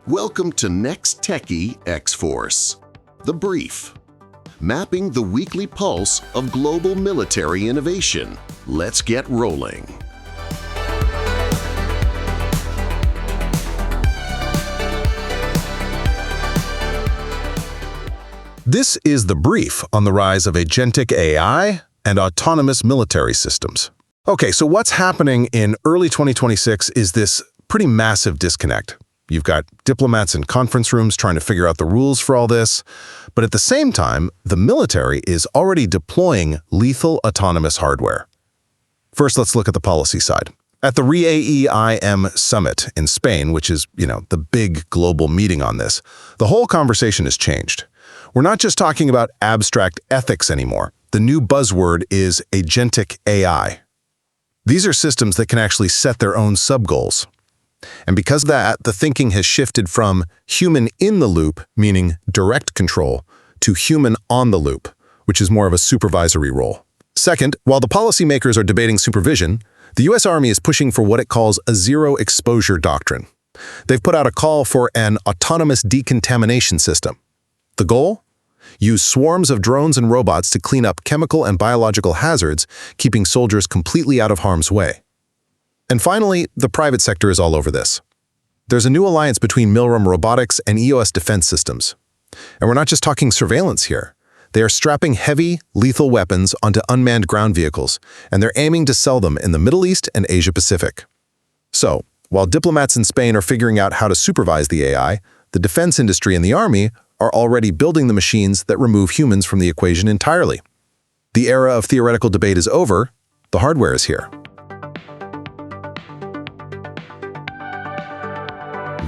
Welcome to NexTechie XForce. The Brief. Mapping the weekly pulse of global military innovation. Let's get rolling. This is the brief on the rise of agentic AI and autonomous military systems. Okay, so what's happening in early 2026 is this pretty massive disconnect. You've got diplomats in conference rooms trying to figure out the rules for all this, but at the same time, the military is already deploying lethal autonomous hardware. First, let's look at the policy side. At the REAIM summit in Spain, which is, the big global meeting on this, the whole conversation has changed. We're not just talking about abstract ethics anymore. The new buzzword is agentic AI. These are systems that can actually set their own sub-goals. And because of that, the thinking has shifted from human in the loop, meaning direct control, to human on the loop, which is more of a supervisory role. Second, while the policymakers are debating supervision, the U.S. Army is pushing for what it calls a zero-exposure doctrine. They've put out a call for an autonomous decontamination system. The goal? Use swarms of drones and robots to clean up chemical and biological hazards, keeping soldiers completely out of harm's way. And finally, the private sector is all over this. There's a new alliance between Milrem Robotics and EOS Defense Systems. And we're not just talking surveillance here. They are strapping heavy, lethal weapons onto unmanned ground vehicles, and they're aiming to sell them in the Middle East and Asia Pacific. So, while diplomats in Spain are figuring out how to supervise the AI, the defense industry and the Army are already building the machines that remove humans from the equation entirely. The era of theoretical debate is over. The hardware is here.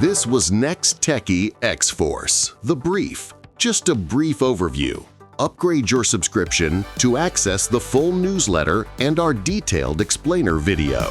This was NexTechie XForce, The Brief. Just a brief overview. Upgrade your subscription to access the full newsletter and our detailed explainer video.